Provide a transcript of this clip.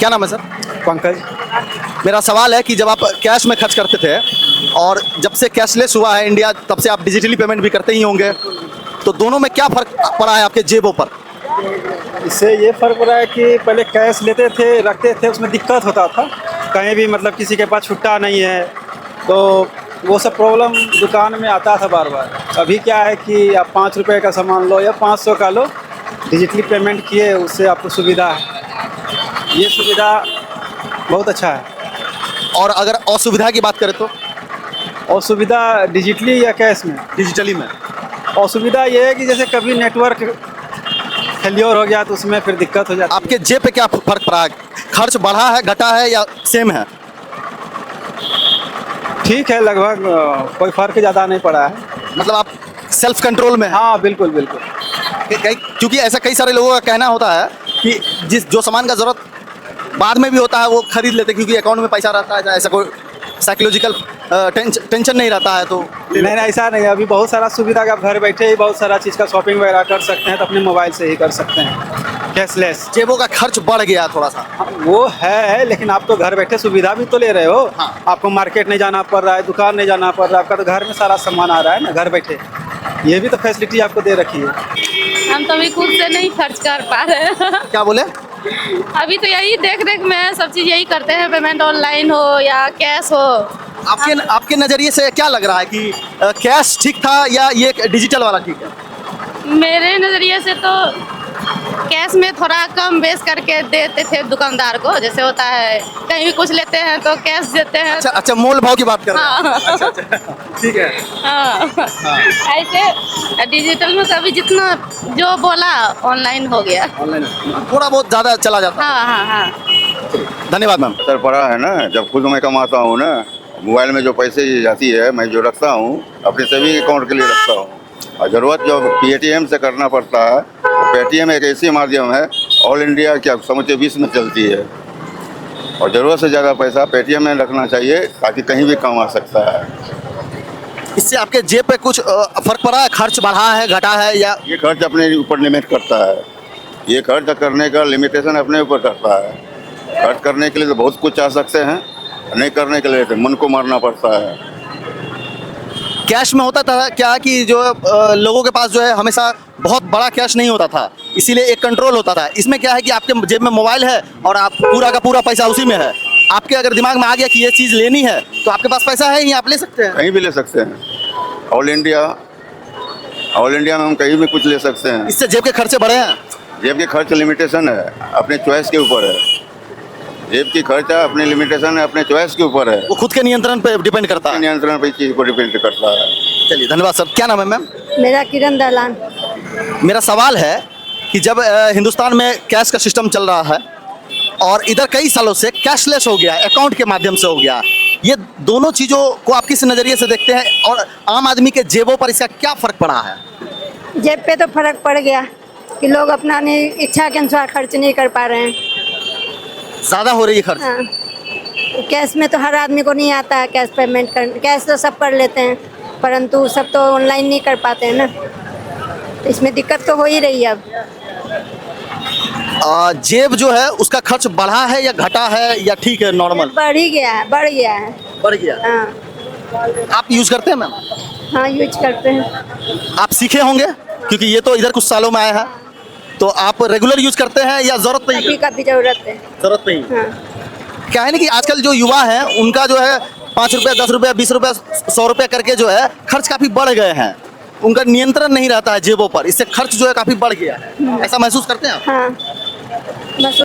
क्या नाम है सर? पंकज। मेरा सवाल है कि जब आप कैश में खर्च करते थे और जब से कैशलेस हुआ है इंडिया, तब से आप डिजिटली पेमेंट भी करते ही होंगे, तो दोनों में क्या फ़र्क पड़ा है आपके जेबों पर? इससे ये फ़र्क पड़ा है कि पहले कैश लेते थे, रखते थे, उसमें दिक्कत होता था। कहीं भी मतलब किसी के पास छुट्टा नहीं है तो वो सब प्रॉब्लम दुकान में आता था बार बार। अभी क्या है कि आप 5 रुपए का सामान लो या 500 का लो, डिजिटली पेमेंट किए, उससे आपको सुविधा है। ये सुविधा बहुत अच्छा है। और अगर असुविधा की बात करें तो? और सुविधा डिजिटली या कैश में? डिजिटली में। असुविधा ये है कि जैसे कभी नेटवर्क फेलियर हो गया तो उसमें फिर दिक्कत हो जाती है। आपके जेब पे क्या फ़र्क पड़ा है? खर्च बढ़ा है, घटा है या सेम है? ठीक है, लगभग कोई फ़र्क ज़्यादा नहीं पड़ा है। मतलब आप सेल्फ कंट्रोल में हैं? हाँ, बिल्कुल बिल्कुल। क्योंकि ऐसा कई सारे लोगों का कहना होता है कि जो सामान का ज़रूरत बाद में भी होता है वो खरीद लेते हैं, क्योंकि अकाउंट में पैसा रहता है, ऐसा कोई साइकोलॉजिकल टेंशन नहीं रहता है तो। नहीं, ऐसा नहीं है। अभी बहुत सारा सुविधा है, आप घर बैठे ही बहुत सारा चीज़ का शॉपिंग वगैरह कर सकते हैं, तो अपने मोबाइल से ही कर सकते हैं कैशलेस। जेबों का खर्च बढ़ गया थोड़ा सा। हाँ, वो है, लेकिन आप तो घर बैठे सुविधा भी तो ले रहे हो। हाँ। आपको मार्केट नहीं जाना पड़ रहा है, दुकान नहीं जाना पड़ रहा है, आपका तो घर में सारा सामान आ रहा है ना घर बैठे। ये भी तो फैसिलिटी आपको दे रखी है। हम तो अभी खुद से नहीं खर्च कर पा रहे हैं। क्या बोले? अभी तो यही देख देख में सब चीज़ यही करते हैं, पेमेंट ऑनलाइन हो या कैश हो। आपके नज़रिए से क्या लग रहा है कि कैश ठीक था या ये डिजिटल वाला ठीक है? मेरे नज़रिए से तो कैश में थोड़ा कम बेस करके देते थे दुकानदार को, जैसे होता है कहीं भी कुछ लेते हैं तो कैश देते हैं। अच्छा, मोल भाव की बात कर रहे हैं। हाँ। अच्छा, ठीक है। हाँ। ऐसे डिजिटल में कभी जितना जो बोला ऑनलाइन हो गया। ऑनलाइन थोड़ा बहुत ज़्यादा चला जाता है। हाँ हाँ हाँ। धन्यवाद मैम। असर पड़ा है ना। जब खुद मैं कमाता हूँ ना, मोबाइल में जो पैसे जाती है, मैं जो रखता हूँ अपने सेविंग अकाउंट के लिए रखता हूँ, और ज़रूरत जो पेटीएम से करना पड़ता है, पेटीएम एक ऐसी माध्यम है ऑल इंडिया क्या समूचे विश्व में चलती है, और ज़रूरत से ज़्यादा पैसा पेटीएम में रखना चाहिए ताकि कहीं भी काम आ सकता है। इससे आपके जेब पे कुछ फर्क पड़ा है? खर्च बढ़ा है, घटा है या? ये खर्च अपने ऊपर लिमिट करता है। ये खर्च करने का लिमिटेशन अपने ऊपर करता है। खर्च करने के लिए तो बहुत कुछ चाह सकते हैं, नहीं करने के लिए तो मन को मारना पड़ता है। कैश में होता था क्या कि जो लोगों के पास जो है हमेशा बहुत बड़ा कैश नहीं होता था, इसीलिए एक कंट्रोल होता था। इसमें क्या है कि आपके जेब में मोबाइल है और आप पूरा का पूरा पैसा उसी में है। आपके अगर दिमाग में आ गया कि ये चीज़ लेनी है तो आपके पास पैसा है ही, आप ले सकते हैं। कहीं भी ले सकते हैं। ऑल इंडिया में हम कहीं भी कुछ ले सकते हैं। इससे जेब के खर्चे बढ़े हैं? जेब के खर्च लिमिटेशन है, अपने चॉइस के ऊपर है। जेब की खर्चा अपने लिमिटेशन है, अपने चॉइस के ऊपर है। वो खुद के नियंत्रण पे डिपेंड करता है। नियंत्रण पे चीज़ को डिपेंड करता है। चलिए, धन्यवाद सर। क्या नाम है मैम? मेरा किरण दलान। मेरा सवाल है कि जब हिंदुस्तान में कैश का सिस्टम चल रहा है और इधर कई सालों से कैशलेस हो गया, अकाउंट के माध्यम से हो गया, ये दोनों चीज़ों को आप किस नज़रिए से देखते हैं और आम आदमी के जेबों पर इसका क्या फ़र्क पड़ा है? जेब पे तो फर्क पड़ गया कि लोग अपना इच्छा के अनुसार खर्च नहीं कर पा रहे हैं। ज़्यादा हो रही है खर्च? हाँ। कैश में तो हर आदमी को नहीं आता है कैश पेमेंट कर। कैश तो सब कर लेते हैं, परंतु सब तो ऑनलाइन नहीं कर पाते हैं ना, तो इसमें दिक्कत तो हो ही रही है अब। जेब जो है उसका खर्च बढ़ा है या घटा है या ठीक है, नॉर्मल? बढ़ ही गया है, बढ़ गया है। बढ़ गया। हाँ आप यूज़ करते हैं मैम? हाँ, यूज करते हैं। आप सीखे होंगे क्योंकि ये तो इधर कुछ सालों में आया है, तो आप रेगुलर यूज़ करते हैं या ज़रूरत पे ही? कभी कभी ज़रूरत है। ज़रूरत पे ही। हाँ। क्या है ना कि आजकल जो युवा हैं उनका जो है 5 रुपये, 10 रुपये, 20 रुपये, 100 रुपये करके जो है खर्च काफ़ी बढ़ गए हैं। उनका नियंत्रण नहीं रहता है जेबों पर, इससे खर्च जो है काफ़ी बढ़ गया है। ऐसा महसूस करते हैं आप? हाँ, बस